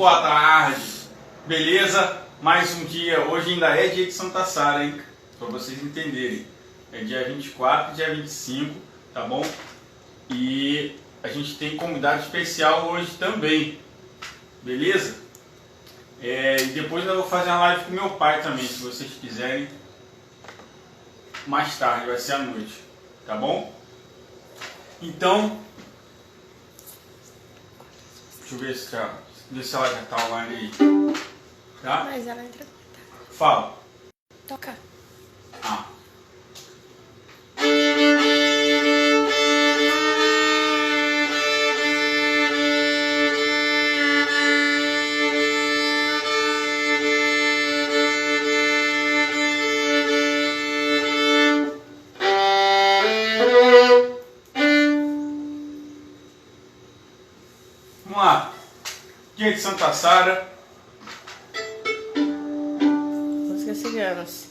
boa tarde, beleza? Mais um dia, hoje ainda é dia de Santa Sara, hein? Para vocês entenderem. É dia 24 e dia 25, tá bom? E a gente tem convidado especial hoje também, beleza? E depois eu vou fazer uma live com meu pai também, se vocês quiserem. Mais tarde, vai ser à noite, tá bom? Então, deixa eu ver se ela já tá online aí. Tá? Mas ela entra. Fala. Toca. Ah. Vamos lá. Dia de Santa Sara. Músicas ciganas.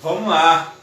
Vamos lá.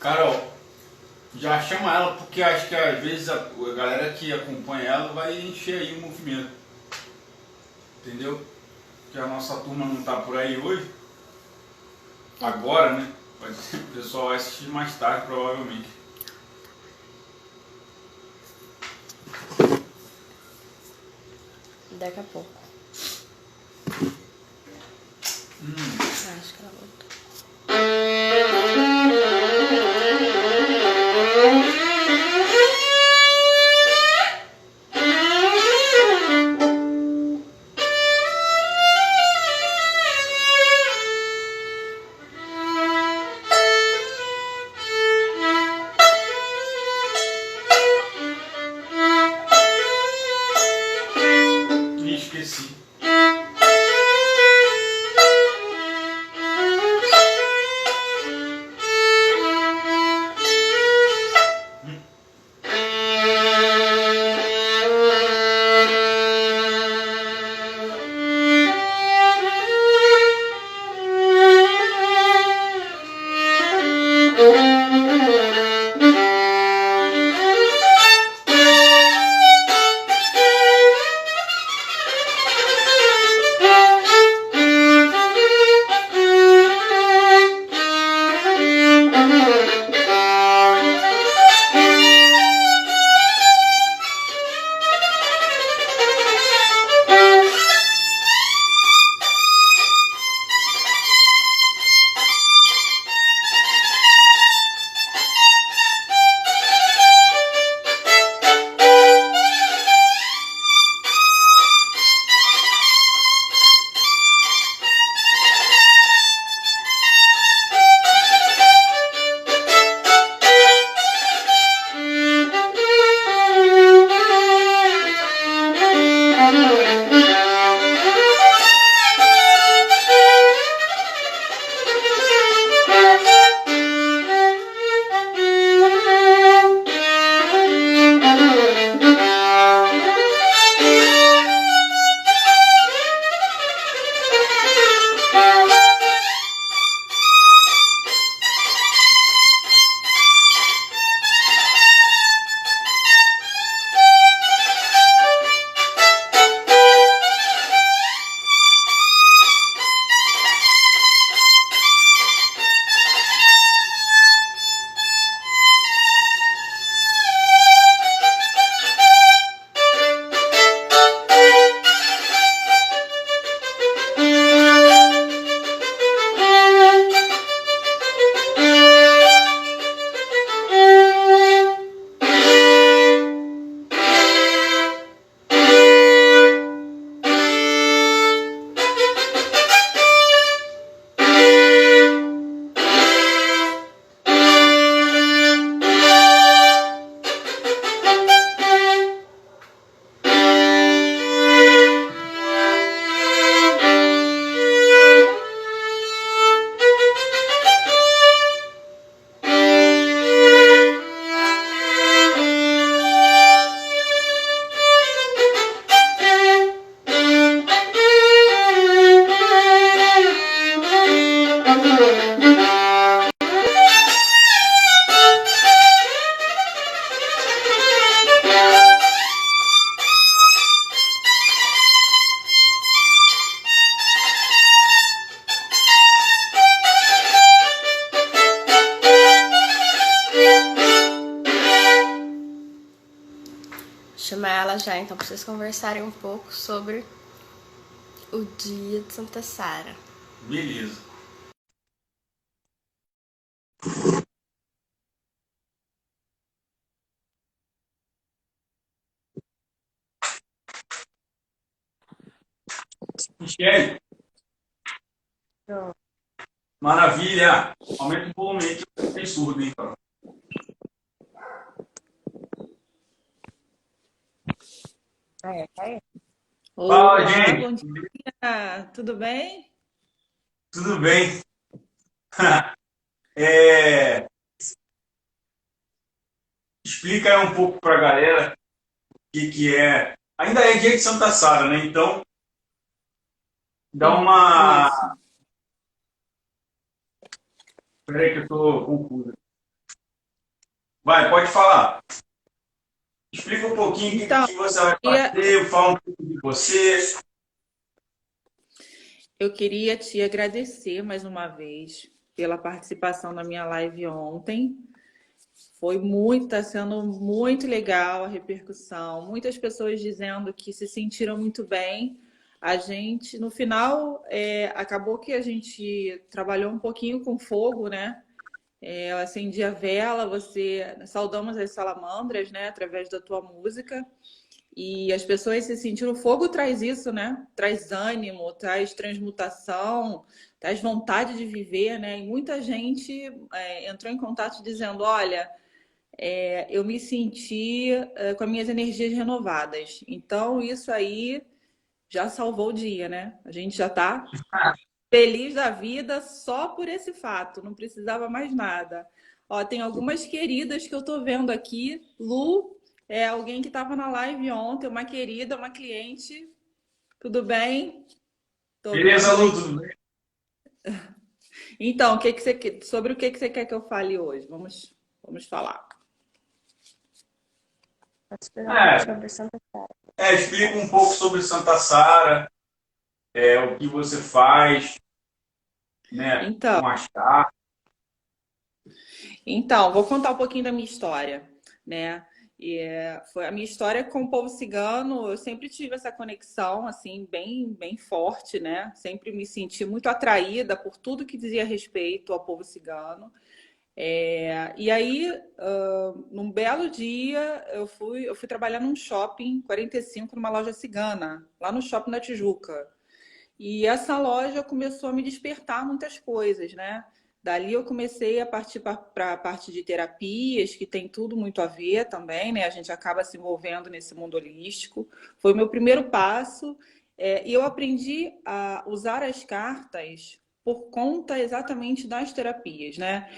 Carol, já chama ela porque acho que às vezes a galera que acompanha ela vai encher aí o movimento. Entendeu? Que a nossa turma não tá por aí hoje. Agora, né? O pessoal vai assistir mais tarde, provavelmente. Daqui a pouco. Acho que ela voltou. Ih, esqueci. Chamar ela já, então, pra vocês conversarem um pouco sobre o dia de Santa Sara. Beleza. Michele, maravilha. Aumenta o volume aí que eu fiquei surdo, hein, cara. Fala, Olá, gente. bom dia, tudo bem? Tudo bem? É, explica aí um pouco pra galera o que é. Ainda é dia de Santa Sara, né? Então, dá uma... Isso. Peraí que eu tô confuso. Vai, pode falar. Explica um pouquinho o que Então, que você vai ia- fazer, fala um pouco de você. eu queria te agradecer mais uma vez pela participação na minha live ontem. Foi muito, está sendo muito legal a repercussão. Muitas pessoas dizendo que se sentiram muito bem. A gente, no final, acabou que a gente trabalhou um pouquinho com fogo, né? Eu acendi a vela, você saudamos as salamandras, né? Através da tua música. E as pessoas se sentiram. O fogo traz isso, né? Traz ânimo, traz transmutação, traz vontade de viver, né? E muita gente entrou em contato dizendo: olha, eu me senti com as minhas energias renovadas. Então, isso aí já salvou o dia, né? A gente já está feliz da vida só por esse fato, não precisava mais nada. Ó, tem algumas queridas que eu tô vendo aqui. Lu é alguém que estava na live ontem, uma querida, uma cliente. Tudo bem? Tô Beleza, vendo Lu? aí. Tudo bem? Então, sobre o que você quer que eu fale hoje? Vamos falar. Posso explicar um pouco É, sobre Santa Clara. explica um pouco sobre Santa Sara, o que você faz, né, Então, com as cartas. Vou contar um pouquinho da minha história, né? Foi a minha história com o povo cigano. Eu sempre tive essa conexão, assim, bem forte, né? Sempre me senti muito atraída por tudo que dizia respeito ao povo cigano. E aí, num belo dia, eu fui trabalhar num shopping 45, numa loja cigana, lá no shopping da Tijuca. E essa loja começou a me despertar muitas coisas, né? Dali eu comecei a partir para a parte de terapias, que tem tudo muito a ver também, né? A gente acaba se envolvendo nesse mundo holístico. Foi o meu primeiro passo. E eu aprendi a usar as cartas por conta exatamente das terapias, né?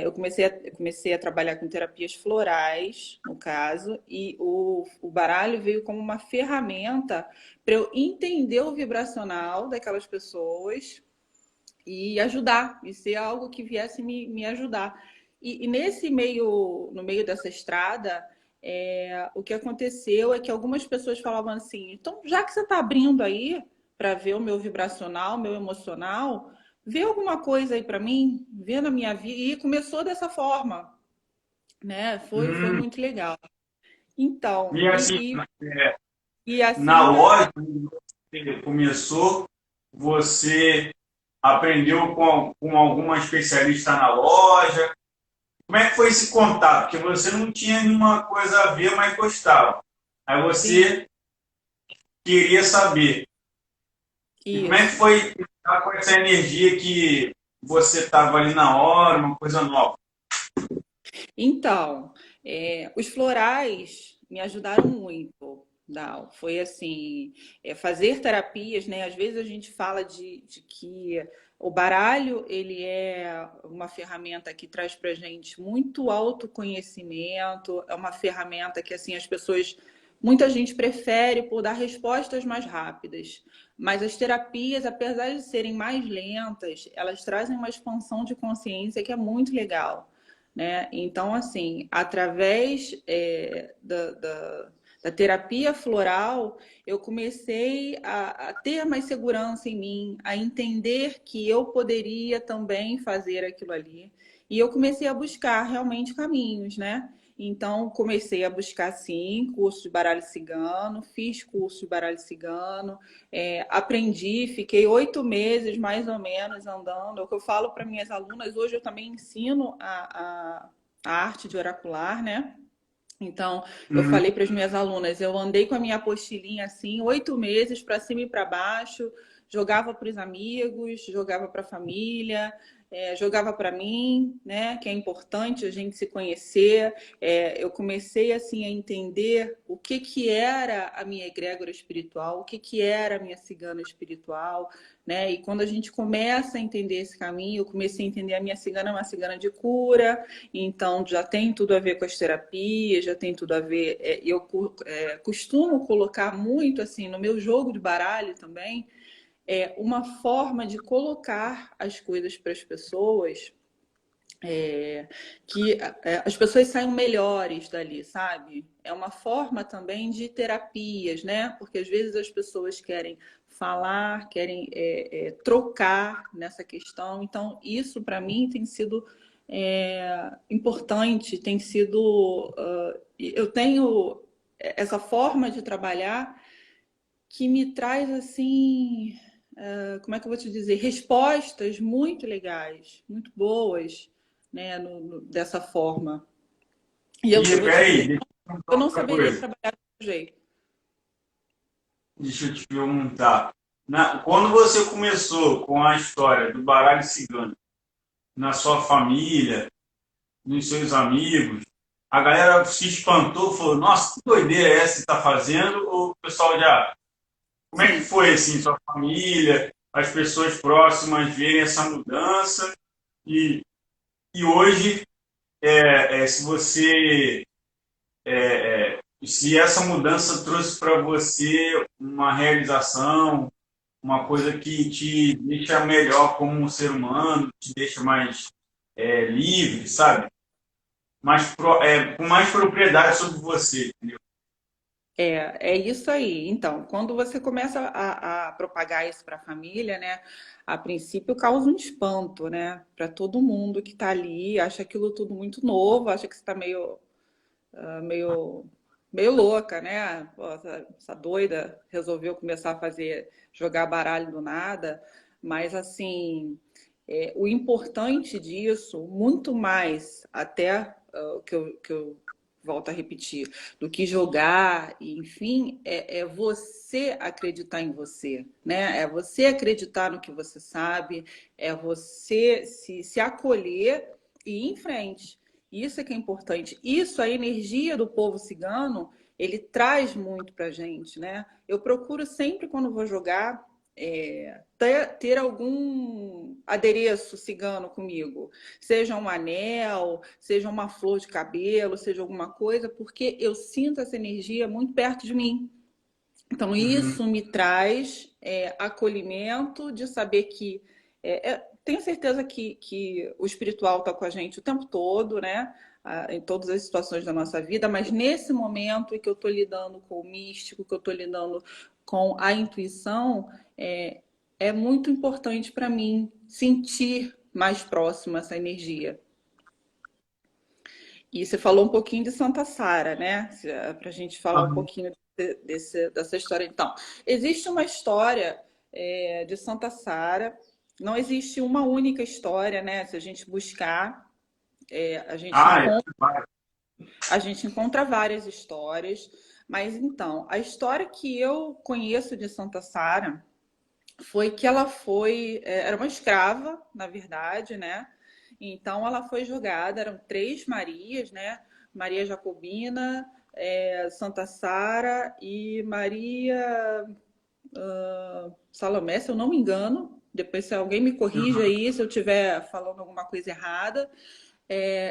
Eu comecei a trabalhar com terapias florais, no caso, e o baralho veio como uma ferramenta para eu entender o vibracional daquelas pessoas e ajudar, e ser algo que viesse me ajudar. E nesse meio, no meio dessa estrada, o que aconteceu é que algumas pessoas falavam assim: então, já que você está abrindo aí para ver o meu vibracional, meu emocional, vê alguma coisa aí para mim, vê na minha vida. E começou dessa forma, né? Foi Hum, muito legal. Então, e assim, é, e na assim loja, quando você começou, você aprendeu com alguma especialista na loja. Como é que foi esse contato? Porque você não tinha nenhuma coisa a ver, mas gostava. Aí sim, você queria saber. E como é que isso. foi estar com essa energia que você estava ali na hora, uma coisa nova? Então, os florais me ajudaram muito. Não, foi assim, fazer terapias, né? Às vezes a gente fala de que o baralho ele é uma ferramenta que traz para gente muito autoconhecimento, é uma ferramenta que assim as pessoas, muita gente prefere por dar respostas mais rápidas. Mas as terapias, apesar de serem mais lentas, elas trazem uma expansão de consciência que é muito legal, né? Então, assim, através da terapia floral, eu comecei a ter mais segurança em mim, a entender que eu poderia também fazer aquilo ali. E eu comecei a buscar realmente caminhos, né? Então, comecei a buscar, sim, curso de baralho cigano, fiz curso de baralho cigano, aprendi, fiquei 8 meses mais ou menos andando. É o que eu falo para minhas alunas. Hoje eu também ensino a arte de oracular, né? Então, eu Uhum. falei para as minhas alunas, eu andei com a minha apostilinha assim, 8 meses para cima e para baixo, jogava para os amigos, jogava para a família, jogava para mim, né? Que é importante a gente se conhecer. Eu comecei assim a entender o que era a minha egrégora espiritual, o que era a minha cigana espiritual, né? E quando a gente começa a entender esse caminho, eu comecei a entender a minha cigana é uma cigana de cura, então já tem tudo a ver com as terapias, já tem tudo a ver. Eu costumo colocar muito assim no meu jogo de baralho também. é uma forma de colocar as coisas para as pessoas, que as pessoas saiam melhores dali, sabe? É uma forma também de terapias, né? Porque às vezes as pessoas querem falar, querem trocar nessa questão. Então, isso para mim tem sido importante, tem sido. Eu tenho essa forma de trabalhar que me traz assim, como é que eu vou te dizer, respostas muito legais, muito boas, né, dessa forma. E E eu vou te peraí, dizer, deixa eu perguntar eu não outra saberia coisa. trabalhar desse jeito. Deixa eu te perguntar. Quando você começou com a história do baralho cigano na sua família, nos seus amigos, a galera se espantou, falou, nossa, que doideira é essa que você está fazendo? Ou o pessoal já... Como é que Sim. foi, assim, sua família, as pessoas próximas verem essa mudança? E, e hoje, se você... se essa mudança trouxe para você uma realização, uma coisa que te deixa melhor como um ser humano, te deixa mais livre, sabe? Com mais propriedade sobre você, entendeu? É isso aí. Então, quando você começa a propagar isso para a família, né? A princípio causa um espanto, né? Para todo mundo que está ali, acha aquilo tudo muito novo, acha que você está meio, meio louca, né? Pô, essa doida resolveu começar a jogar baralho do nada. Mas, assim, o importante disso, muito mais até que eu volto a repetir, do que jogar, enfim, é você acreditar em você, né? É você acreditar no que você sabe, é você se acolher e ir em frente. Isso é que é importante. Isso, a energia do povo cigano, ele traz muito pra gente, né? Eu procuro sempre, quando vou jogar, ter algum adereço cigano comigo. Seja um anel, seja uma flor de cabelo, seja alguma coisa, porque eu sinto essa energia muito perto de mim. Então, Uhum. isso me traz acolhimento de saber que. Tenho certeza que o espiritual está com a gente o tempo todo, né? Em todas as situações da nossa vida, mas nesse momento em que eu estou lidando com o místico, que eu estou lidando com a intuição, é muito importante para mim sentir mais próximo essa energia. E você falou um pouquinho de Santa Sara, né? Para a gente falar um Uhum. pouquinho dessa história. Então, existe uma história de Santa Sara. Não existe uma única história, né? Se a gente buscar, a gente Ah, encontra, a gente encontra várias histórias. Mas então, a história que eu conheço de Santa Sara foi que ela era uma escrava, na verdade, né? Então ela foi jogada, eram três Marias, né? Maria Jacobina, Santa Sara e Maria Salomé, se eu não me engano. Depois, se alguém me corrija uhum. aí, se eu estiver falando alguma coisa errada.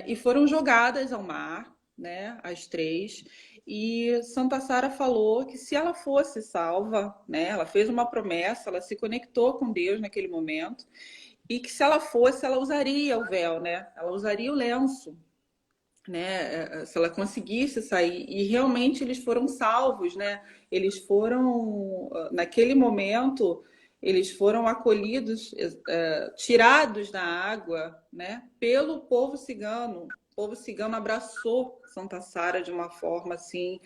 E foram jogadas ao mar, né? As três. E Santa Sara falou que se ela fosse salva, né? Ela fez uma promessa, ela se conectou com Deus naquele momento. E que se ela fosse, ela usaria o véu, né? Ela usaria o lenço, né? Se ela conseguisse sair. E realmente eles foram salvos, né? Eles foram, naquele momento, eles foram acolhidos, tirados da água, né? Pelo povo cigano. O povo cigano abraçou Santa Sara de uma forma assim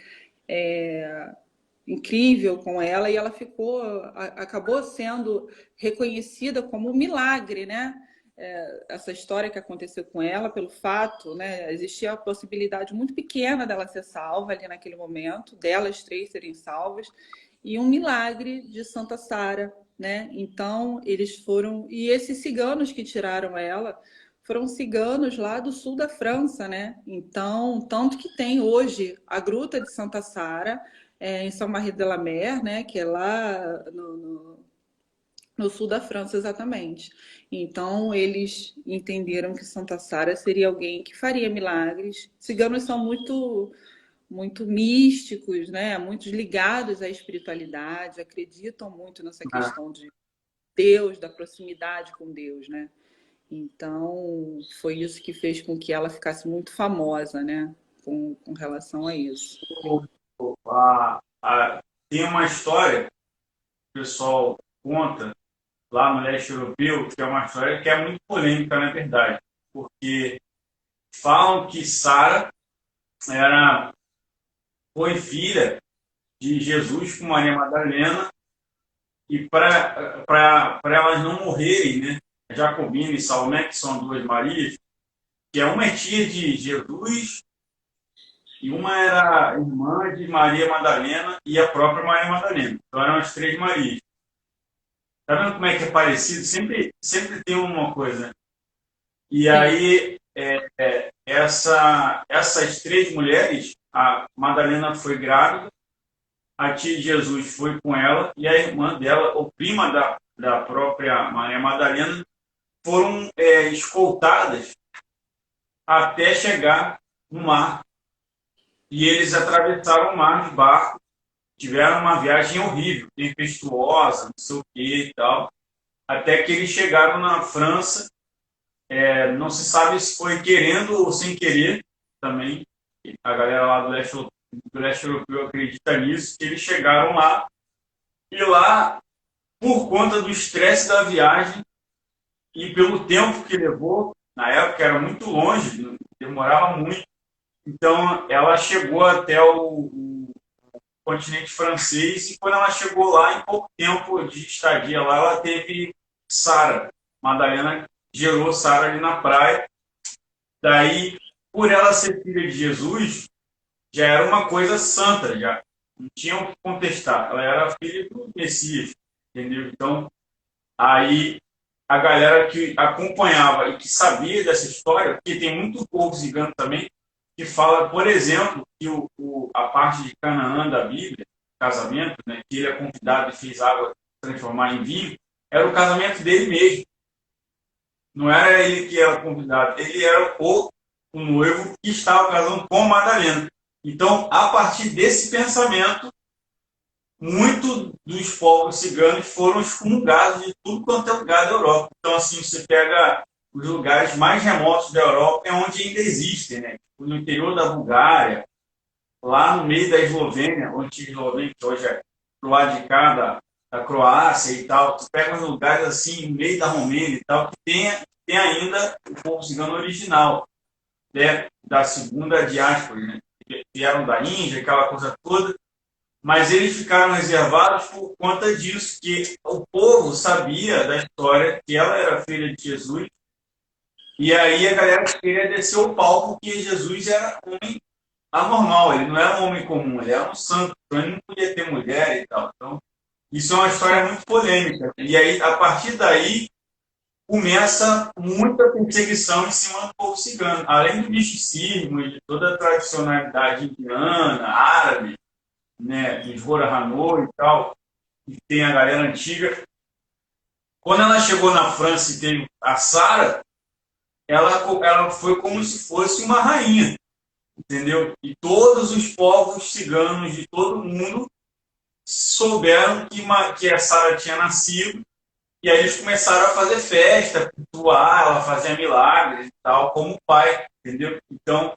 incrível com ela, e ela acabou sendo reconhecida como um milagre, né? Essa história que aconteceu com ela, pelo fato, né? Existia a possibilidade muito pequena dela ser salva ali naquele momento, delas três serem salvas, e um milagre de Santa Sara, né? Então, eles foram. E esses ciganos que tiraram ela foram ciganos lá do sul da França, né? Então, tanto que tem hoje a Gruta de Santa Sara, em Saint-Marie-de-la-Mer, né? Que é lá no sul da França, exatamente. Então, eles entenderam que Santa Sara seria alguém que faria milagres. Ciganos são muito místicos, né? Muito ligados à espiritualidade, acreditam muito nessa questão Deus, da proximidade com Deus, né? Então, foi isso que fez com que ela ficasse muito famosa, né? Com relação a isso. Tem uma história que o pessoal conta lá no leste europeu, que é uma história que é muito polêmica, na verdade, porque falam que Sara foi filha de Jesus com Maria Madalena, e para elas não morrerem, né? Jacobina e Salomé, que são duas Marias, que uma é tia de Jesus e uma era irmã de Maria Madalena e a própria Maria Madalena. Então eram as três Marias. Tá vendo como é que é parecido? Sempre tem uma coisa, né? E aí, essas três mulheres, a Madalena foi grávida, a tia de Jesus foi com ela, e a irmã dela, ou prima da própria Maria Madalena, foram escoltadas até chegar no mar. E eles atravessaram o mar de barco, tiveram uma viagem horrível, tempestuosa, não sei o que e tal, até que eles chegaram na França. Não se sabe se foi querendo ou sem querer também. A galera lá do leste europeu acredita nisso, que eles chegaram lá, e lá, por conta do estresse da viagem e pelo tempo que levou, na época era muito longe, demorava muito, então ela chegou até o continente francês, e quando ela chegou lá, em pouco tempo de estadia lá, ela teve Sara. Madalena gerou Sara ali na praia. Daí, por ela ser filha de Jesus, já era uma coisa santa, já não tinha o que contestar. Ela era filha do Messias, entendeu? Então, aí a galera que acompanhava e que sabia dessa história, porque tem muito povo cigano também, que fala, por exemplo, que a parte de Canaã da Bíblia, casamento, né, que ele é convidado e fez água transformar em vinho, era o casamento dele mesmo. Não era ele que era convidado, ele era o noivo que estava casando com Madalena. Então, a partir desse pensamento, muitos dos povos ciganos foram excomungados de tudo quanto é lugar da Europa. Então, assim, você pega os lugares mais remotos da Europa, é onde ainda existem, né? No interior da Bulgária, lá no meio da Eslovênia, onde Eslovênia, que hoje é do lado de cá da Croácia e tal, você pega uns lugares assim, no meio da Romênia e tal, que tem ainda o povo cigano original, né? Da segunda diáspora, né? Que vieram da Índia, aquela coisa toda, mas eles ficaram reservados por conta disso, que o povo sabia da história que ela era filha de Jesus, e aí a galera queria descer o pau porque Jesus era um homem anormal, ele não era um homem comum, ele era um santo, então ele não podia ter mulher e tal. Então, isso é uma história muito polêmica. E aí, a partir daí, começa muita perseguição em cima do povo cigano. Além do misticismo e de toda a tradicionalidade indiana, árabe, né, de Hora Hanoi e tal, que tem a galera antiga. Quando ela chegou na França e teve a Sara, ela foi como se fosse uma rainha, entendeu? E todos os povos ciganos de todo mundo souberam que a Sara tinha nascido, e aí eles começaram a fazer festa, cultuar, ela fazia milagres e tal, como o pai, entendeu? Então,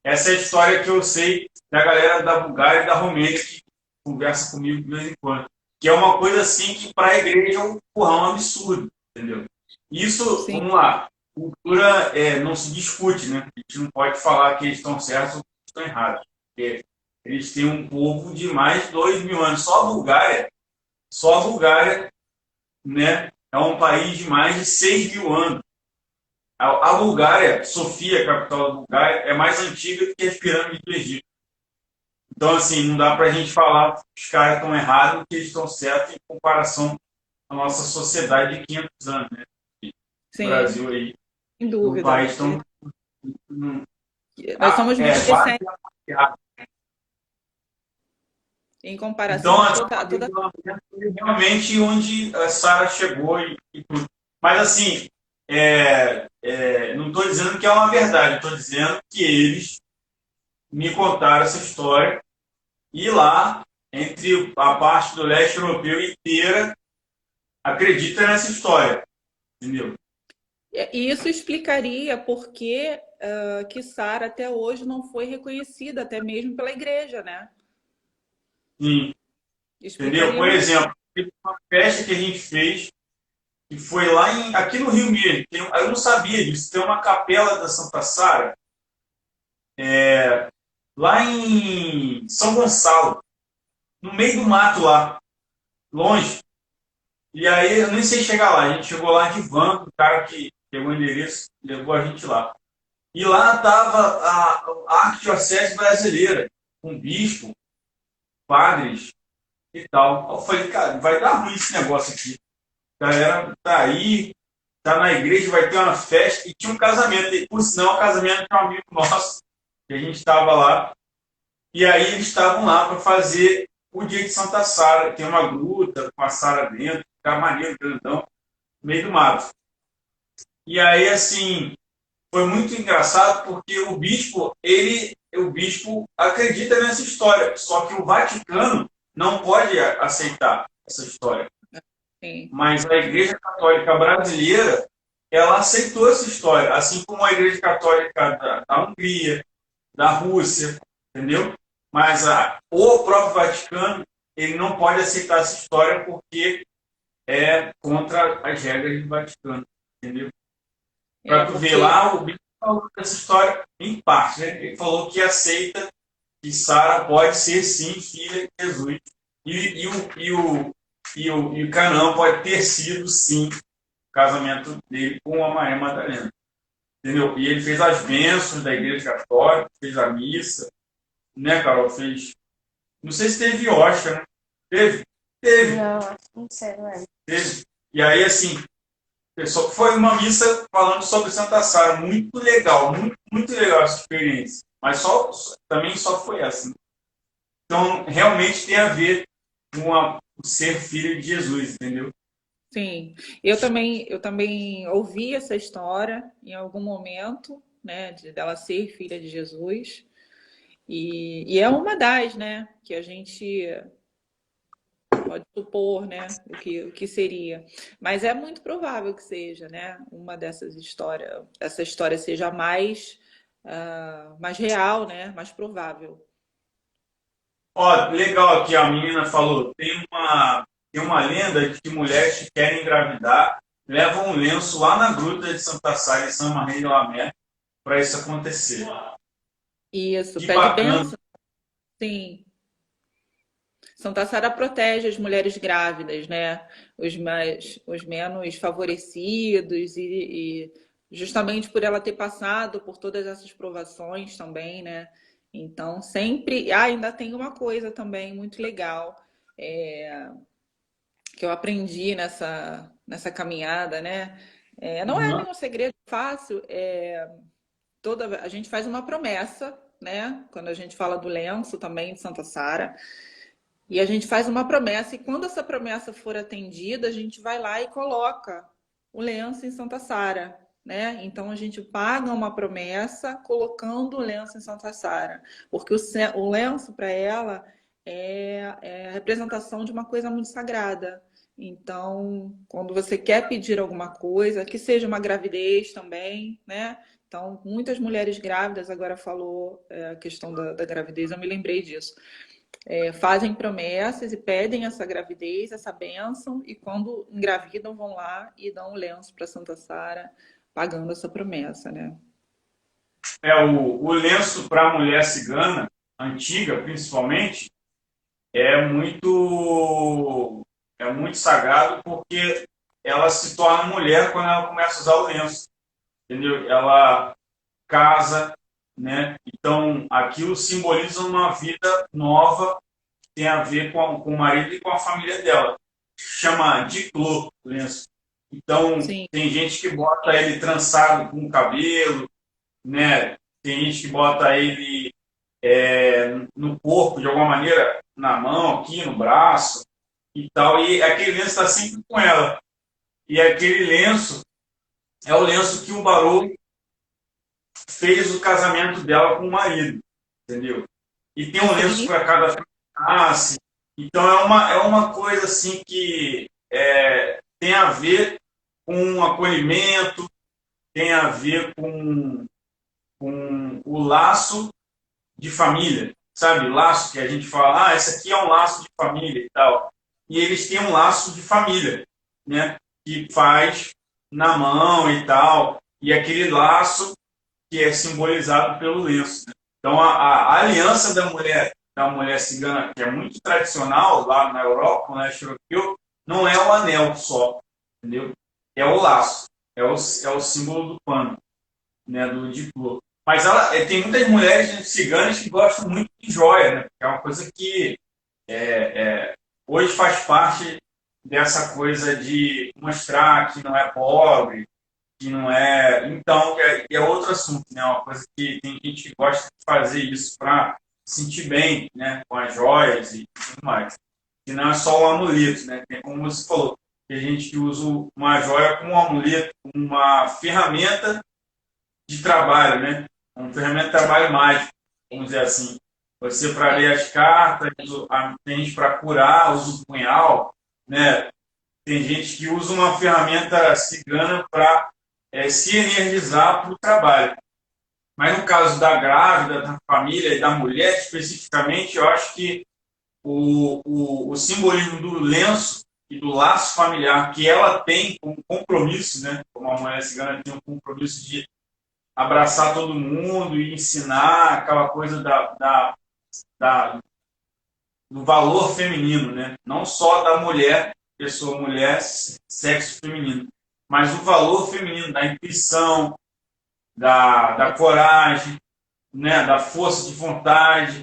essa é a história que eu sei da galera da Bulgária e da Romênia que conversa comigo de vez em quando. Que é uma coisa assim que para a igreja é um currão absurdo, entendeu? Isso, Sim. vamos lá, cultura não se discute, né? A gente não pode falar que eles estão certos ou que estão errados. Porque eles têm um povo de mais de 2.000 anos. Só a Bulgária, né, é um país de mais de 6.000 anos. A Bulgária, Sofia, a capital da Bulgária, é mais antiga do que as pirâmides do Egito. Então, assim, não dá para a gente falar que os caras estão errados, que eles estão certos em comparação à nossa sociedade de 500 anos, né? Sim, O Brasil aí, sem um dúvida. país tão... Nós somos muito quase recentes em comparação Então, a a toda. foi realmente onde a Sara chegou e tudo. Mas, assim, não estou dizendo que é uma verdade, estou dizendo que eles me contaram essa história, e lá, entre a parte do leste europeu inteira, acredita nessa história, entendeu? E isso explicaria por que, que Sara até hoje não foi reconhecida, até mesmo pela igreja, né? Sim, entendeu? Explicaria Por muito. exemplo, teve uma festa que a gente fez, que foi lá aqui no Rio mesmo. Eu não sabia disso. Tem uma capela da Santa Sara, lá em São Gonçalo, no meio do mato lá, longe. E aí eu nem sei chegar lá. A gente chegou lá de van, o cara que pegou o endereço levou a gente lá. E lá estava a Arquidiocese Brasileira, com bispo, padres e tal. Eu falei, cara, vai dar ruim esse negócio aqui. A galera tá aí, tá na igreja, vai ter uma festa. E tinha um casamento. E, por sinal, o casamento de um amigo nosso, que a gente estava lá. E aí eles estavam lá para fazer o dia de Santa Sara. Tem uma gruta com a Sara dentro, fica maneiro, grandão, no meio do mato. E aí, assim, foi muito engraçado porque o bispo acredita nessa história, só que o Vaticano não pode aceitar essa história. Sim. Mas a Igreja Católica Brasileira, ela aceitou essa história, assim como a Igreja Católica da Hungria, da Rússia, entendeu? Mas o próprio Vaticano, ele não pode aceitar essa história porque é contra as regras do Vaticano, entendeu? Para tu ver Porque lá, o Bispo falou dessa história em parte, né? Ele falou que aceita que Sara pode ser sim filha de Jesus. E o Canaã pode ter sido sim o casamento dele com a Maria Madalena. Entendeu? E ele fez as bênçãos da Igreja Católica, fez a missa, né, Carol? Fez. Não sei se teve hóstia, né? Teve? Teve, Não, não sei, não é. teve. E aí, assim, pessoal, foi uma missa falando sobre Santa Sara, muito legal, muito, muito legal essa experiência. Mas também só foi essa. Né? Então, realmente tem a ver com o ser filho de Jesus, entendeu? sim, eu também ouvi essa história em algum momento, né, dela ser filha de Jesus, e é uma das, né, que a gente pode supor, né, o que seria. Mas é muito provável que seja, né, uma dessas histórias, essa história seja mais, mais real, né, mais provável. Ó, legal aqui, a menina falou, tem uma lenda de que mulheres que querem engravidar levam um lenço lá na gruta de Santa Sara, em São Maria de Lamé, para isso acontecer. Isso, Que pede bacana. bênção, sim. Santa Sara protege as mulheres grávidas, né? Os menos favorecidos e justamente por ela ter passado por todas essas provações também, né? Então sempre. Ah, ainda tem uma coisa também muito legal que eu aprendi nessa caminhada, né? Não é Uhum. nenhum segredo fácil. A gente faz uma promessa, né? Quando a gente fala do lenço também de Santa Sara. E a gente faz uma promessa, e quando essa promessa for atendida, a gente vai lá e coloca o lenço em Santa Sara, né? Então a gente paga uma promessa colocando o lenço em Santa Sara, porque o lenço para ela é a representação de uma coisa muito sagrada. Então, quando você quer pedir alguma coisa, que seja uma gravidez também, né? Então, muitas mulheres grávidas, agora falou a questão da gravidez, eu me lembrei disso. Fazem promessas e pedem essa gravidez, essa bênção, e quando engravidam vão lá e dão um lenço para Santa Sara, pagando essa promessa, né? O lenço para a mulher cigana, antiga principalmente, é muito sagrado porque ela se torna mulher quando ela começa a usar o lenço, entendeu? Ela casa, né? Então, aquilo simboliza uma vida nova que tem a ver com o marido e com a família dela. Chama de clô, o lenço. Então, Sim, tem gente que bota ele trançado com o cabelo, né? Tem gente que bota ele no corpo, de alguma maneira, na mão, aqui, no braço e tal. E aquele lenço está sempre com ela. E aquele lenço é o lenço que o Barô fez o casamento dela com o marido, entendeu? E tem que um lenço significa. para cada face. Então é uma coisa assim que tem a ver com acolhimento, tem a ver com o laço de família, sabe? Laço que a gente fala, esse aqui é um laço de família e tal. E eles têm um laço de família, né? Que faz na mão e tal. E aquele laço que é simbolizado pelo lenço, né? Então, a aliança da mulher cigana, que é muito tradicional lá na Europa, no leste europeu, não é o anel só, entendeu? É o laço, é o símbolo do pano, né, do diploma. Mas tem muitas mulheres ciganas que gostam muito de joia, né? É uma coisa que hoje faz parte dessa coisa de mostrar que não é pobre, que não é. Então, é outro assunto, né? Uma coisa que tem gente que gosta de fazer isso para se sentir bem, né? Com as joias e tudo mais. Que não é só um amuleto, né? Tem, como você falou, tem gente que usa uma joia como um amuleto, uma ferramenta de trabalho, né? Uma ferramenta de trabalho mágico, vamos dizer assim. Você para ler as cartas, tem gente para curar, usa o punhal, né? Tem gente que usa uma ferramenta cigana para se energizar para o trabalho. Mas no caso da grávida, da família e da mulher especificamente, eu acho que o simbolismo do lenço e do laço familiar que ela tem como compromisso, né? Como a mulher cigana tem um compromisso de abraçar todo mundo e ensinar aquela coisa da, do valor feminino, né? Não só da mulher, pessoa mulher, sexo feminino, mas o valor feminino, da intuição, da coragem, né? Da força de vontade,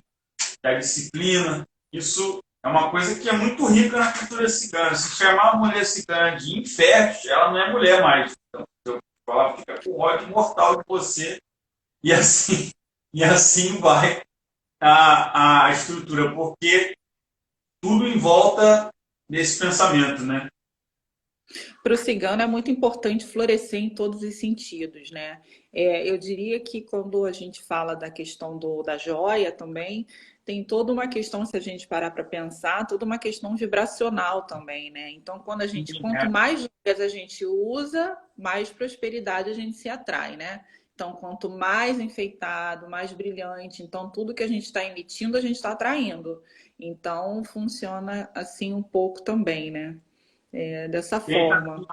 da disciplina. Isso é uma coisa que é muito rica na cultura cigana. Se chamar a mulher cigana de infértil, ela não é mulher mais. Então, ela fica com ódio mortal de você e assim vai a estrutura, porque tudo em volta desse pensamento, né? Para o cigano é muito importante florescer em todos os sentidos, né? Eu diria que quando a gente fala da questão da joia também, tem toda uma questão, se a gente parar para pensar, toda uma questão vibracional também, né? Então, quanto mais joias a gente usa, mais prosperidade a gente se atrai, né? Então, quanto mais enfeitado, mais brilhante, então tudo que a gente está emitindo, a gente está atraindo. Então, funciona assim um pouco também, né? Dessa forma.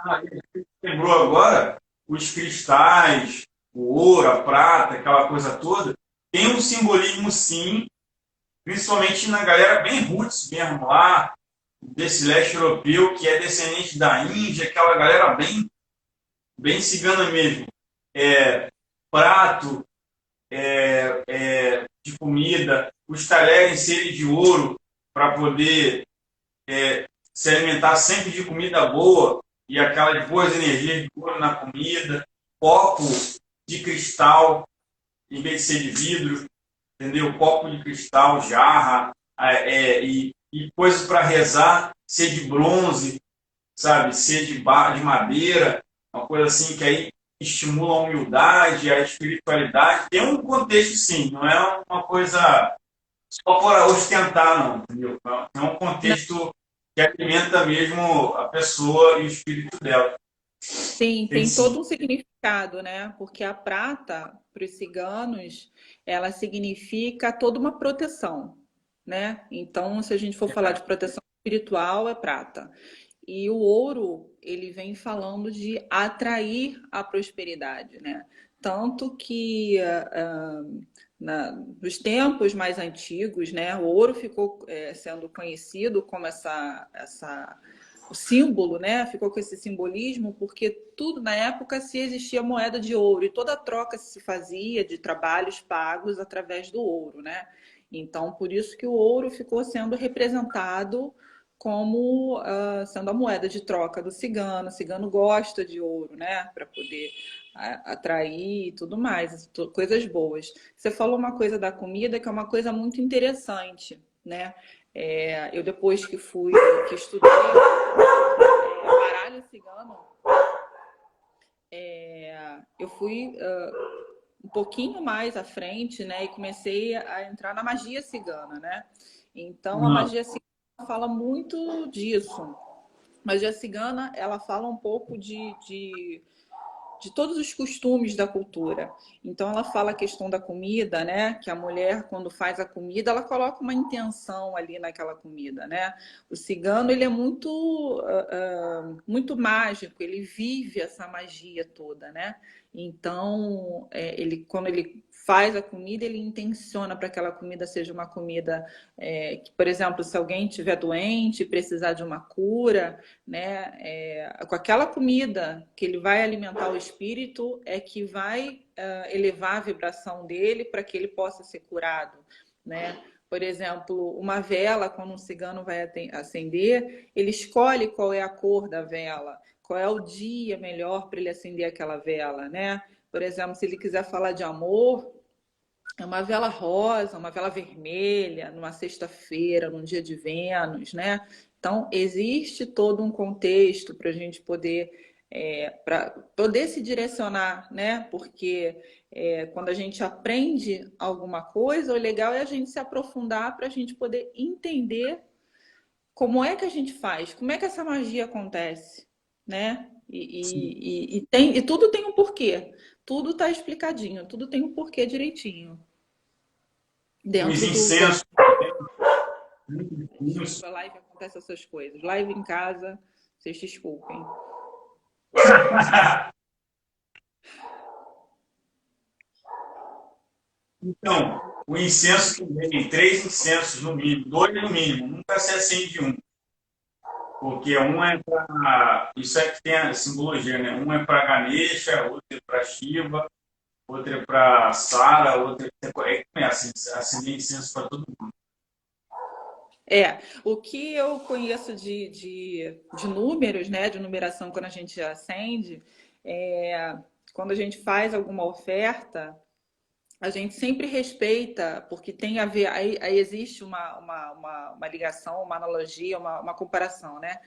Lembrou agora os cristais, o ouro, a prata, aquela coisa toda, tem um simbolismo sim, principalmente na galera bem roots mesmo lá, desse leste europeu, que é descendente da Índia, aquela galera bem cigana mesmo. Prato de comida, os talheres serem de ouro para poder se alimentar sempre de comida boa e aquelas boas energias de ouro na comida, copo de cristal em vez de ser de vidro, entendeu? Copo de cristal, jarra e coisas para rezar, ser de bronze, sabe? Ser de madeira, uma coisa assim que aí estimula a humildade, a espiritualidade. Tem um contexto, sim, não é uma coisa só para ostentar, não, entendeu? É um contexto que alimenta mesmo a pessoa e o espírito dela. Sim, tem todo um significado, né? Porque a prata, para os ciganos, ela significa toda uma proteção, né? Então, se a gente for falar de proteção espiritual, é prata. E o ouro, ele vem falando de atrair a prosperidade, né? Tanto que nos tempos mais antigos, né, o ouro ficou sendo conhecido como o símbolo, né? Ficou com esse simbolismo porque tudo na época se existia moeda de ouro e toda a troca se fazia de trabalhos pagos através do ouro, né? Então, por isso que o ouro ficou sendo representado como sendo a moeda de troca do cigano. O cigano gosta de ouro, né? Para poder atrair e tudo mais, coisas boas. Você falou uma coisa da comida que é uma coisa muito interessante, né? Eu depois que estudei baralho cigano, eu fui um pouquinho mais à frente, né? E comecei a entrar na magia cigana, né? Então a magia cigana fala muito disso, magia cigana, ela fala um pouco de todos os costumes da cultura. Então, ela fala a questão da comida, né? Que a mulher, quando faz a comida, ela coloca uma intenção ali naquela comida, né? O cigano, ele é muito mágico, ele vive essa magia toda, né? Então, quando ele faz a comida, ele intenciona para que aquela comida seja uma comida que, por exemplo, se alguém estiver doente, precisar de uma cura, né? Com aquela comida que ele vai alimentar o espírito é que vai elevar a vibração dele para que ele possa ser curado, né? Por exemplo, uma vela, quando um cigano vai acender, ele escolhe qual é a cor da vela, qual é o dia melhor para ele acender aquela vela, né? Por exemplo, se ele quiser falar de amor, é uma vela rosa, uma vela vermelha, numa sexta-feira, num dia de Vênus, né? Então, existe todo um contexto para a gente poder se direcionar, né? Porque quando a gente aprende alguma coisa, o legal é a gente se aprofundar para a gente poder entender como é que a gente faz, como é que essa magia acontece, né? E tudo tem um porquê, tudo está explicadinho, tudo tem um porquê direitinho. Dentro Os do incensos. a live acontece essas coisas. Live em casa, vocês desculpem. Então, o incenso também, 3 incensos no mínimo, 2 no mínimo, nunca se acende um. Porque um é para. Isso é que tem a simbologia, né? Um é para Ganesha, outro é para Shiva, outro é para Sara, outro é que começa a acender incenso para todo mundo. O que eu conheço de números, né? De numeração quando a gente acende, quando a gente faz alguma oferta, a gente sempre respeita, porque tem a ver, aí existe uma ligação, uma analogia, uma comparação, né?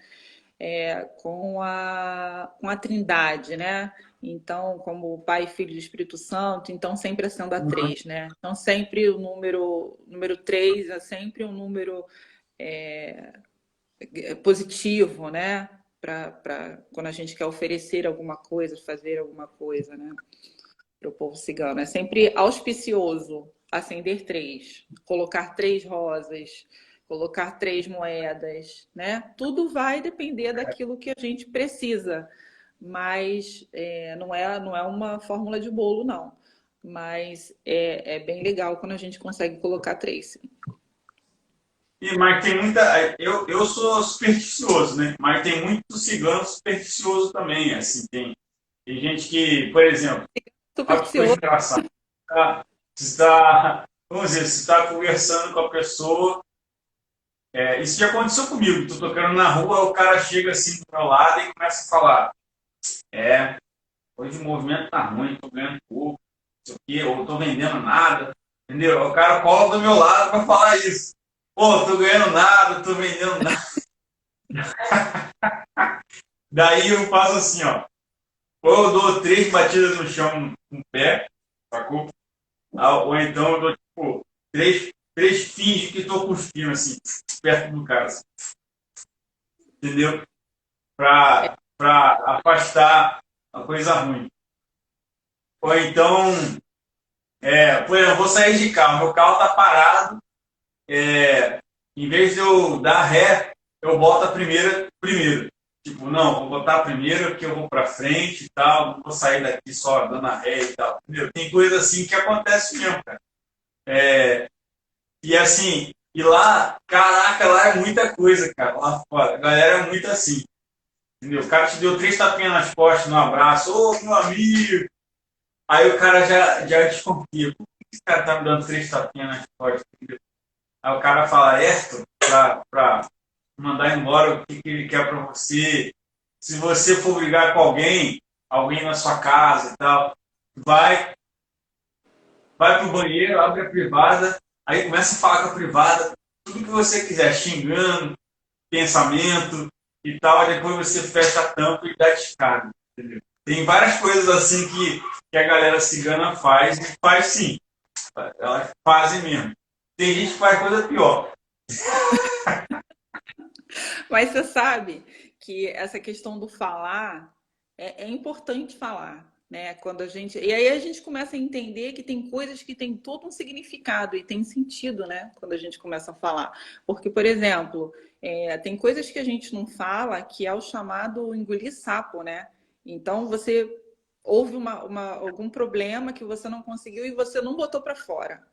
Com a Trindade, né? Então, como Pai, Filho e Espírito Santo, então sempre acendo a 3, né? Então, sempre o número 3 é sempre um número positivo, né? Para quando a gente quer oferecer alguma coisa, fazer alguma coisa, né? Para o povo cigano. É sempre auspicioso acender 3, colocar 3 rosas, colocar 3 moedas, né? Tudo vai depender daquilo que a gente precisa, mas não é uma fórmula de bolo, não. Mas é bem legal quando a gente consegue colocar 3. Mas tem muita. Eu sou supersticioso, né? Mas tem muito cigano supersticioso também. Assim, tem gente que, por exemplo, uma coisa Supersticioso. engraçada. Vamos dizer, você está conversando com a pessoa. Isso já aconteceu comigo. Estou tocando na rua, o cara chega assim do meu lado e começa a falar: hoje o movimento tá ruim, estou ganhando pouco, não sei o quê, ou estou vendendo nada. Entendeu? O cara cola do meu lado para falar isso. Pô, tô ganhando nada, tô vendendo nada. Daí eu faço assim, ó. Ou eu dou 3 batidas no chão com o pé, sacou? Ou então eu dou, tipo, 3 finge que tô cuspindo, assim, perto do cara. Assim. Entendeu? Pra afastar a coisa ruim. Ou então, por exemplo, eu vou sair de carro, meu carro tá parado. Em vez de eu dar ré, eu boto a primeira primeiro. Tipo, não, vou botar a primeira que eu vou pra frente e tal, não vou sair daqui só dando a ré e tal. Entendeu? Tem coisa assim que acontece mesmo, cara. E assim, e lá, caraca, lá é muita coisa, cara. Lá fora, a galera é muito assim. Entendeu? O cara te deu 3 tapinhas nas costas, no abraço, ô, meu amigo. Aí o cara já desconfia. Por que esse cara tá me dando 3 tapinhas nas costas? Entendeu? Aí o cara fala, pra mandar embora o que ele quer para você. Se você for brigar com alguém na sua casa e tal, vai pro banheiro, abre a privada, aí começa a falar com a privada, tudo que você quiser, xingando, pensamento e tal, aí depois você fecha a tampa e dá descarga, entendeu? Tem várias coisas assim que a galera cigana faz, e faz sim. Elas fazem mesmo. Tem gente que faz coisa pior. Mas você sabe que essa questão do falar é importante falar, né? Quando a gente e aí a gente começa a entender que tem coisas que têm todo um significado e tem sentido, né? Quando a gente começa a falar, porque, por exemplo, tem coisas que a gente não fala que é o chamado engolir sapo, né? Então você houve algum problema que você não conseguiu e você não botou para fora,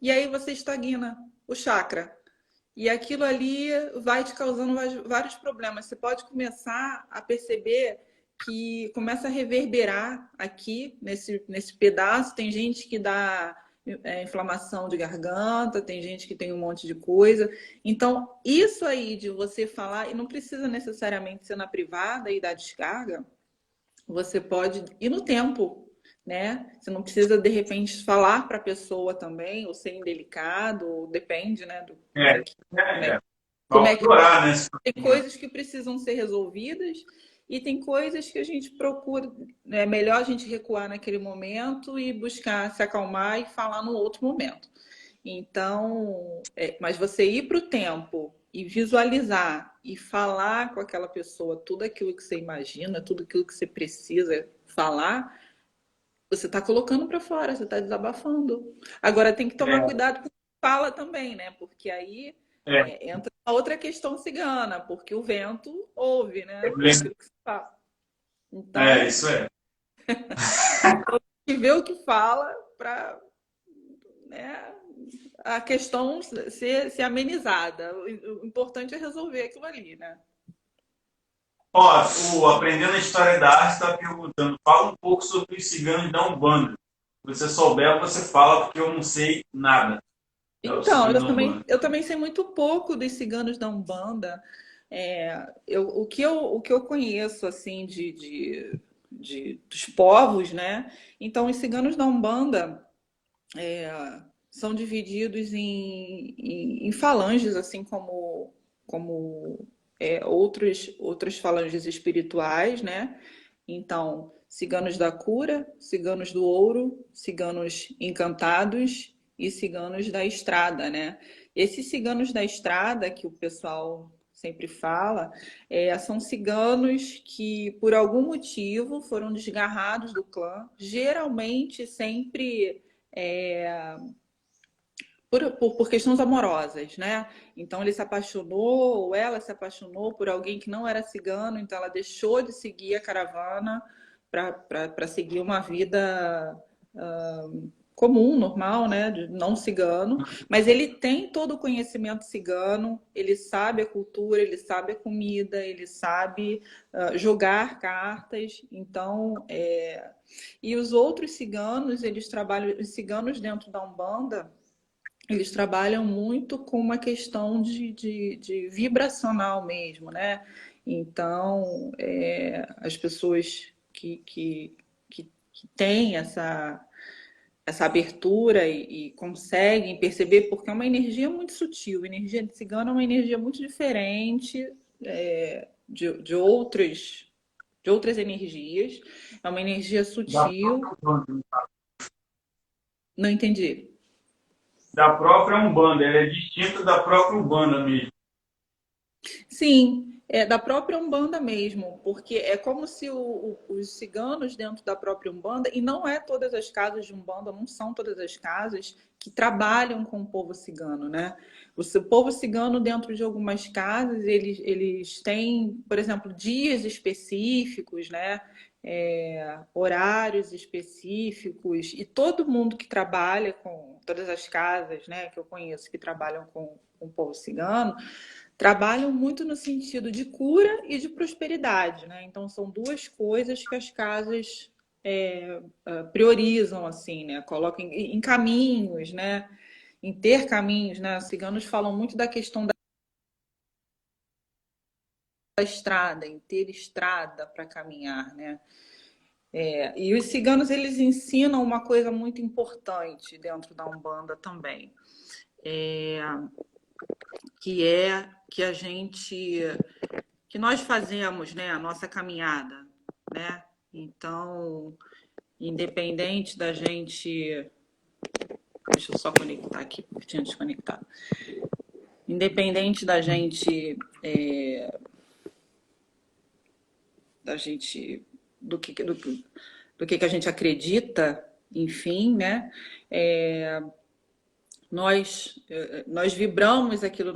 e aí você estagna o chakra. E aquilo ali vai te causando vários problemas. Você pode começar a perceber que começa a reverberar aqui nesse pedaço. Tem gente que dá inflamação de garganta, tem gente que tem um monte de coisa. Então, isso aí de você falar, e não precisa necessariamente ser na privada e dar descarga, você pode ir no tempo, né? Você não precisa, de repente, falar para a pessoa também, ou ser indelicado, ou depende, né? É, Como vamos é que explorar, né? tem coisas que precisam ser resolvidas e tem coisas que a gente procura, é melhor a gente recuar naquele momento e buscar se acalmar e falar no outro momento. Então, mas você ir para o tempo e visualizar e falar com aquela pessoa tudo aquilo que você imagina, tudo aquilo que você precisa falar, você está colocando para fora, você está desabafando. Agora tem que tomar cuidado com o que fala também, né? Porque aí entra a outra questão cigana, porque o vento ouve, né? Aquilo que você fala. Então, Isso é. tem que ver o que fala para, né, a questão ser amenizada. O importante é resolver aquilo ali, né? Ó, o Aprendendo a História da Arte está perguntando, fala um pouco sobre os ciganos da Umbanda. Se você souber, você fala, porque eu não sei nada. Então, eu também sei muito pouco dos ciganos da Umbanda. O que eu conheço, assim, dos povos, né? Então, os ciganos da Umbanda são divididos em falanges, assim como outras falanges espirituais, né? Então, ciganos da cura, ciganos do ouro, ciganos encantados e ciganos da estrada, né? Esses ciganos da estrada que o pessoal sempre fala, são ciganos que, por algum motivo, foram desgarrados do clã, geralmente sempre por questões amorosas, né? Então ele se apaixonou, ou ela se apaixonou por alguém que não era cigano, então ela deixou de seguir a caravana para seguir uma vida comum, normal, né? De não cigano, mas ele tem todo o conhecimento cigano, ele sabe a cultura, ele sabe a comida, ele sabe jogar cartas, então e os outros ciganos, eles trabalham, os ciganos dentro da Umbanda, eles trabalham muito com uma questão de vibracional mesmo, né? Então, as pessoas que têm essa abertura e conseguem perceber, porque é uma energia muito sutil. A energia de cigano é uma energia muito diferente de outras energias. É uma energia sutil. Não entendi. Da própria Umbanda, ela é distinta da própria Umbanda mesmo. Sim, é da própria Umbanda mesmo, porque é como se os ciganos dentro da própria Umbanda, e não é todas as casas de Umbanda, não são todas as casas que trabalham com o povo cigano, né? O povo cigano, dentro de algumas casas, eles têm, por exemplo, dias específicos, né? Horários específicos, e todo mundo que trabalha com todas as casas, né, que eu conheço que trabalham com o povo cigano, trabalham muito no sentido de cura e de prosperidade, né? Então são duas coisas que as casas priorizam, assim, né? Colocam em caminhos, né? Em ter caminhos, né? Os ciganos falam muito da questão da estrada, em ter estrada para caminhar, né? E os ciganos, eles ensinam uma coisa muito importante dentro da Umbanda também, que é que nós fazemos, né, a nossa caminhada, né? Então, independente da gente, deixa eu só conectar aqui porque tinha desconectado. Independente da gente da gente, do que a gente acredita, enfim, né? Nós vibramos aquilo,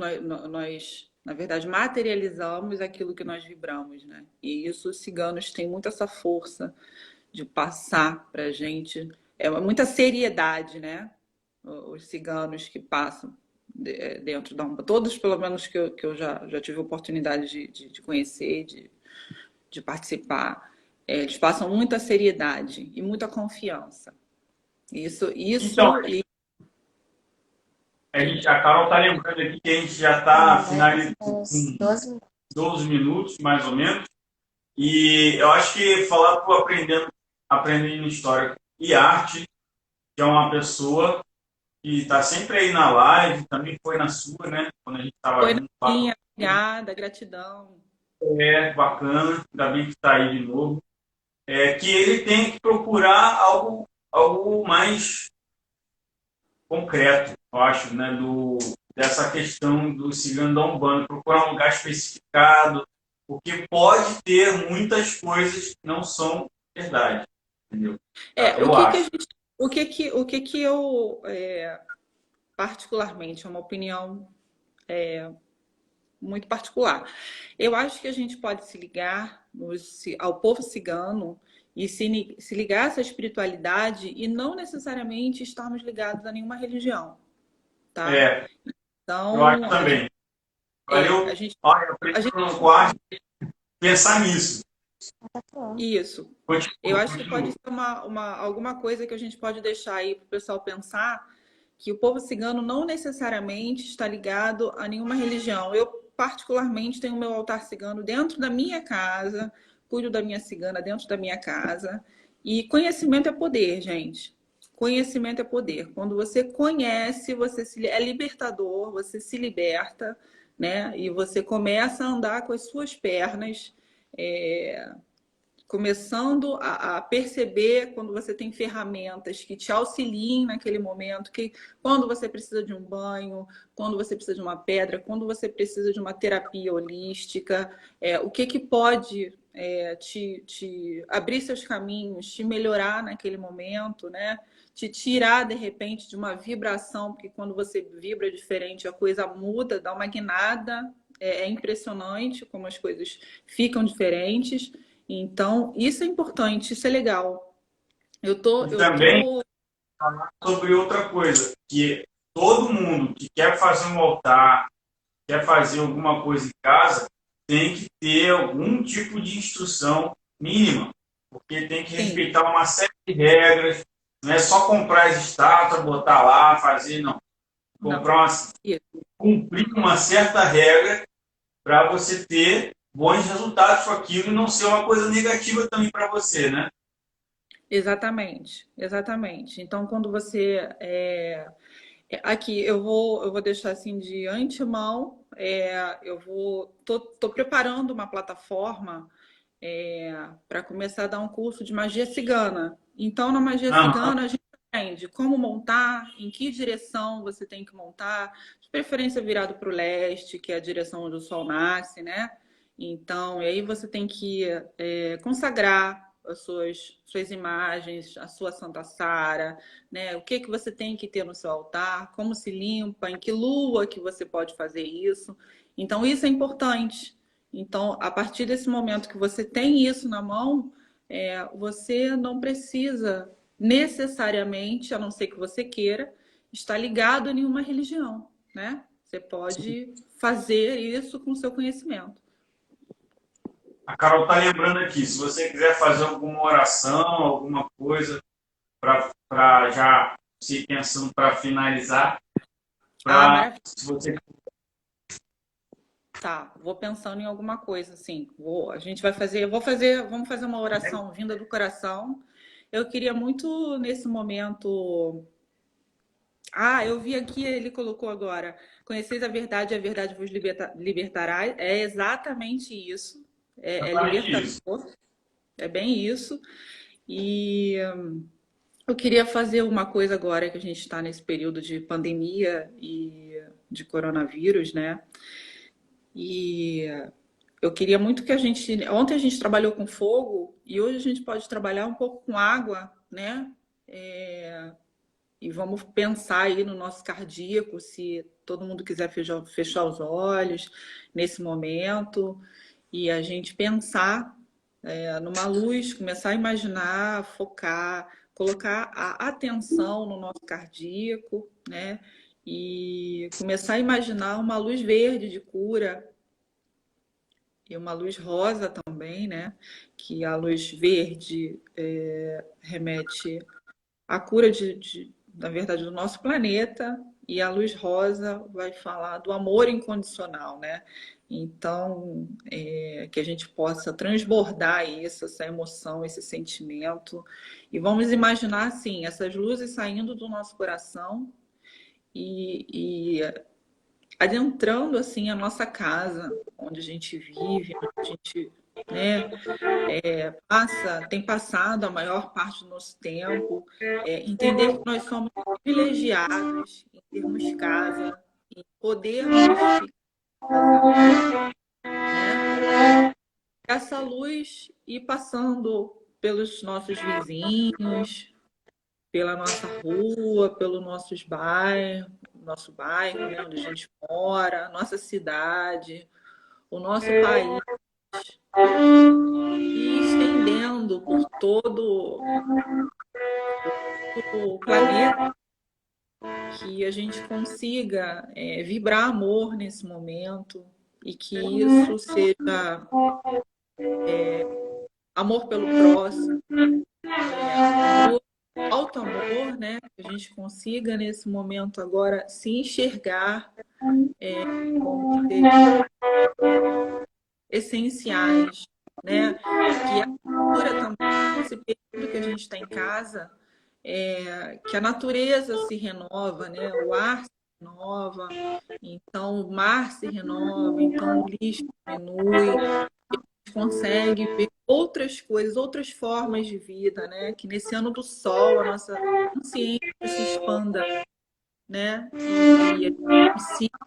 nós, na verdade, materializamos aquilo que nós vibramos, né? E isso os ciganos têm muito essa força de passar para a gente, muita seriedade, né? Os ciganos que passam dentro da Umbanda, todos pelo menos que eu já tive a oportunidade de conhecer, de participar, eles passam muita seriedade e muita confiança. Então, a Carol está lembrando aqui que a gente já está finalizando com 12 minutos, mais ou menos. E eu acho que falar para o aprendendo história e arte, que é uma pessoa que está sempre aí na live, também foi na sua, né? Quando a gente estava junto. Obrigada, gratidão. Bacana, ainda bem que está aí de novo. Que ele tem que procurar algo mais concreto, eu acho, né? Dessa questão do cigano da Umbanda, procurar um lugar especificado, porque pode ter muitas coisas que não são verdade, entendeu? Eu acho. O que eu, particularmente, é uma opinião muito particular. Eu acho que a gente pode se ligar ao povo cigano e se ligar a essa espiritualidade e não necessariamente estarmos ligados a nenhuma religião, tá? Então, eu acho também. Eu aprendi no quarto pensar nisso. Isso. Eu acho que pode ser alguma coisa que a gente pode deixar aí para o pessoal pensar, que o povo cigano não necessariamente está ligado a nenhuma religião. Eu, particularmente, tenho o meu altar cigano dentro da minha casa, cuido da minha cigana dentro da minha casa. E conhecimento é poder, gente. Conhecimento é poder. Quando você conhece, é libertador, você se liberta, né? E você começa a andar com as suas pernas, começando a perceber quando você tem ferramentas que te auxiliem naquele momento, que quando você precisa de um banho, quando você precisa de uma pedra, quando você precisa de uma terapia holística, o que pode te abrir seus caminhos, te melhorar naquele momento, né? Te tirar, de repente, de uma vibração, porque quando você vibra diferente, a coisa muda, dá uma guinada, é impressionante como as coisas ficam diferentes. Então, isso é importante, isso é legal. Também falar sobre outra coisa, que todo mundo que quer fazer um altar, quer fazer alguma coisa em casa, tem que ter algum tipo de instrução mínima, porque tem que respeitar uma série de regras, não é só comprar as estátuas, botar lá, fazer, não. Cumprir uma certa regra para você ter bons resultados com aquilo e não ser uma coisa negativa também para você, né? Exatamente, exatamente. Então, quando você... Aqui, eu vou deixar assim de antemão, tô preparando uma plataforma para começar a dar um curso de magia cigana. Então, na magia cigana, a gente aprende como montar, em que direção você tem que montar, de preferência virado para o leste, que é a direção onde o sol nasce, né? Então, e aí você tem que consagrar as suas imagens, a sua Santa Sara, né? O que você tem que ter no seu altar, como se limpa, em que lua que você pode fazer isso. Então, isso é importante. Então, a partir desse momento que você tem isso na mão, você não precisa necessariamente, a não ser que você queira, estar ligado a nenhuma religião, né? Você pode fazer isso com o seu conhecimento. A Carol está lembrando aqui, se você quiser fazer alguma oração, alguma coisa, para já se pensando para finalizar, se você... Tá, vou pensando em alguma coisa, assim. Vamos fazer uma oração vinda do coração. Eu queria muito nesse momento. Eu vi aqui, ele colocou agora. Conheceis a verdade vos libertará. É exatamente isso. É libertador. É bem isso. E eu queria fazer uma coisa agora que a gente está nesse período de pandemia e de coronavírus, né? E eu queria muito que a gente... Ontem a gente trabalhou com fogo e hoje a gente pode trabalhar um pouco com água, né? E vamos pensar aí no nosso cardíaco, se todo mundo quiser fechar os olhos nesse momento, e a gente pensar numa luz, começar a imaginar, focar, colocar a atenção no nosso cardíaco, né? E começar a imaginar uma luz verde de cura e uma luz rosa também, né? Que a luz verde remete à cura na verdade, do nosso planeta, e a luz rosa vai falar do amor incondicional, né? Então, que a gente possa transbordar isso, essa emoção, esse sentimento. E vamos imaginar, assim, essas luzes saindo do nosso coração e adentrando, assim, a nossa casa, onde a gente vive, onde a gente, né, tem passado a maior parte do nosso tempo, entender que nós somos privilegiados em termos casa, em podermos ficar em casa, né? Essa luz ir passando pelos nossos vizinhos, pela nossa rua, pelo nosso bairro, né, onde a gente mora, nossa cidade, o nosso país, e estendendo por todo o planeta, que a gente consiga vibrar amor nesse momento e que isso seja amor pelo próximo, alto amor, né? Que a gente consiga nesse momento agora se enxergar como seres essenciais, né? Que a cultura também, esse período que a gente está em casa, que a natureza se renova, né? O ar se renova, então o mar se renova, então o lixo diminui, a gente consegue ver outras coisas, outras formas de vida, né? Que nesse ano do sol a nossa consciência se expanda, né? E a gente consiga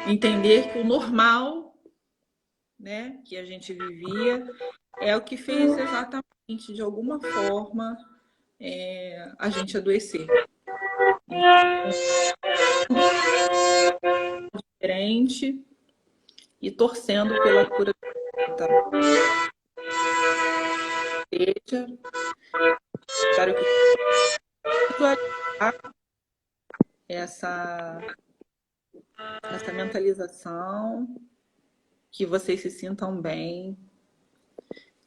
entender que o normal, né, que a gente vivia é o que fez exatamente, de alguma forma, a gente adoecer. Então, diferente e torcendo pela cura do planeta. Espero que essa mentalização, que vocês se sintam bem,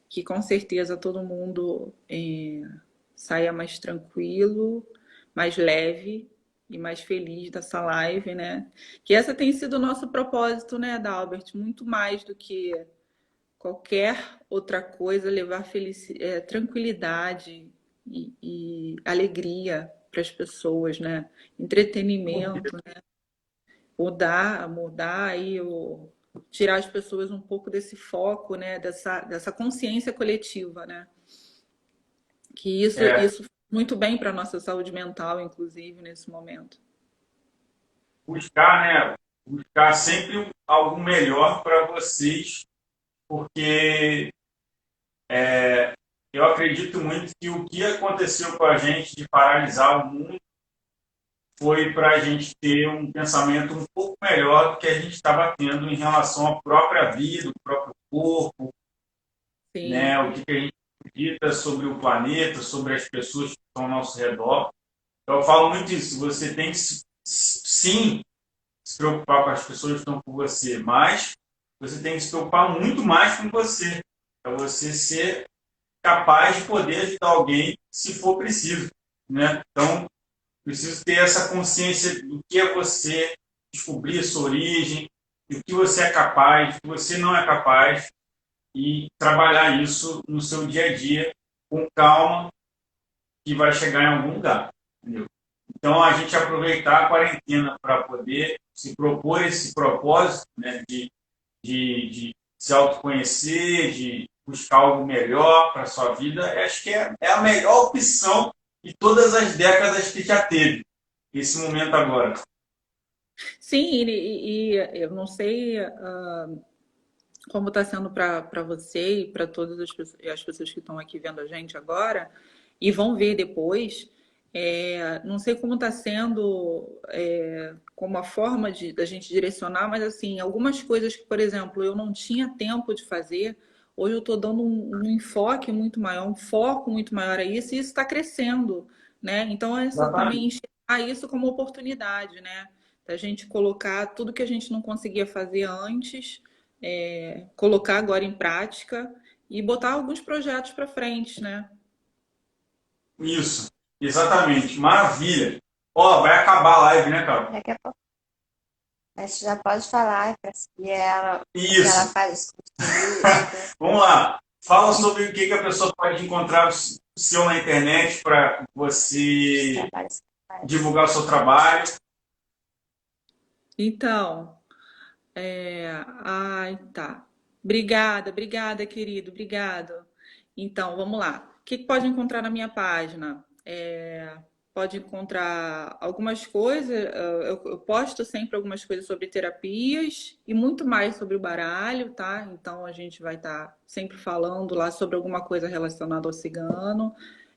que com certeza todo mundo saia mais tranquilo, mais leve e mais feliz dessa live, né? Que essa tem sido o nosso propósito, né, Dalbert? Muito mais do que qualquer outra coisa, levar tranquilidade e alegria para as pessoas, né? Entretenimento, né? Mudar aí tirar as pessoas um pouco desse foco, né? Dessa consciência coletiva, né? Que isso faz muito bem para a nossa saúde mental, inclusive, nesse momento. Buscar, né? Buscar sempre algo melhor para vocês, porque eu acredito muito que o que aconteceu com a gente de paralisar o mundo foi para a gente ter um pensamento um pouco melhor do que a gente estava tendo em relação à própria vida, o próprio corpo, né? O que a gente acredita sobre o planeta, sobre as pessoas que estão ao nosso redor. Então, eu falo muito isso, você tem que sim se preocupar com as pessoas que estão com você, mas você tem que se preocupar muito mais com você, para você ser capaz de poder ajudar alguém se for preciso, né? Então, preciso ter essa consciência do que é você, descobrir a sua origem, do que você é capaz, do que você não é capaz, e trabalhar isso no seu dia a dia com calma, que vai chegar em algum lugar, entendeu? Então, a gente aproveitar a quarentena para poder se propor esse propósito, né, de se autoconhecer, de buscar algo melhor para a sua vida, acho que é a melhor opção de todas as décadas que já teve, esse momento agora. Sim, e eu não sei como está sendo para você e para todas as pessoas que estão aqui vendo a gente agora e vão ver depois. Não sei como está sendo, como a forma da gente direcionar, mas assim, algumas coisas que, por exemplo, eu não tinha tempo de fazer, hoje eu estou dando um enfoque muito maior, um foco muito maior a isso, e isso está crescendo, né? Então, é só também Exatamente. enxergar isso como oportunidade, né? Da gente colocar tudo que a gente não conseguia fazer antes, colocar agora em prática e botar alguns projetos para frente, né? Isso, exatamente. Maravilha. Ó, vai acabar a live, né, Carol? Daqui a pouco. Mas você já pode falar para seguir ela, o que ela Isso. faz, os cursos de vídeo. Vamos lá. Fala sobre o que a pessoa pode encontrar o seu na internet para você Trabalhos que faz. divulgar o seu trabalho. Então, ai, tá. Obrigada, querido, obrigado. Então, vamos lá. O que pode encontrar na minha página? Pode encontrar algumas coisas, eu posto sempre algumas coisas sobre terapias e muito mais sobre o baralho, tá? Então, a gente vai estar sempre falando lá sobre alguma coisa relacionada ao cigano.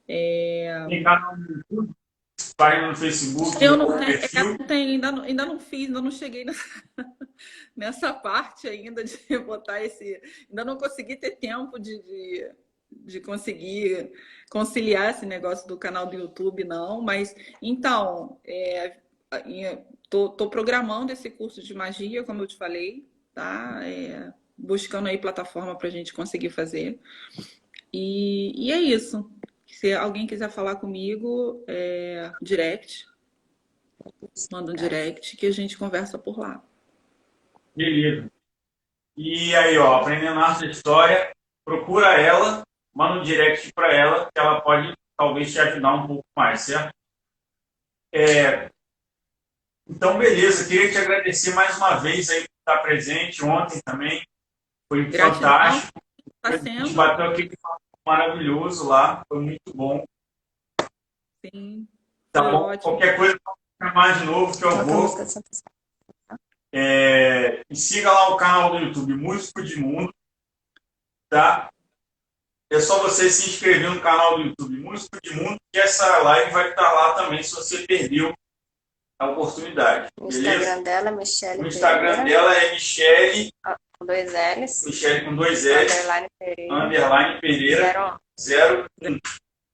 Tem canal no YouTube, página no Facebook, Eu não no tenho, perfil. ainda não fiz, ainda não cheguei nessa parte ainda de botar esse. Ainda não consegui ter tempo de conseguir conciliar esse negócio do canal do YouTube, não. Mas então, tô programando esse curso de magia, como eu te falei, tá? Buscando aí plataforma para a gente conseguir fazer. E é isso. Se alguém quiser falar comigo, direct, manda um direct que a gente conversa por lá. Beleza. E aí, ó, aprendendo arte da história, procura ela, manda um direct para ela, que ela pode talvez te ajudar um pouco mais, certo? Então, beleza. Queria te agradecer mais uma vez aí por estar presente ontem também. Foi Gratidão, fantástico. está A gente sendo. bateu aqui com um papo maravilhoso lá, foi muito bom. Sim, Tá foi bom? ótimo. Qualquer coisa, chamar de novo que eu Toca a vou. música de Santa Sá. E siga lá o canal do YouTube Músico de Mundo, tá? É só você se inscrever no canal do YouTube Músico de Mundo, que essa live vai estar lá também se você perdeu a oportunidade. O Beleza? Instagram dela é Michele O Instagram Pereira, dela é Michele, com 2 L's, Michele com 2 L's, underline Pereira, underline Pereira, 01. 01.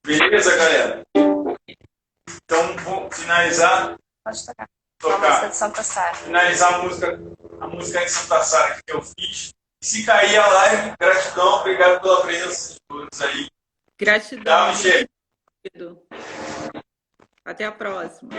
Beleza, galera? Então, vou finalizar. Pode tocar. Uma música de Santa Sá. Finalizar a música em Santa Sara que eu fiz. Se cair a live, gratidão, obrigado pela presença de todos aí. Gratidão, Tchau, Michele. querido. Até a próxima.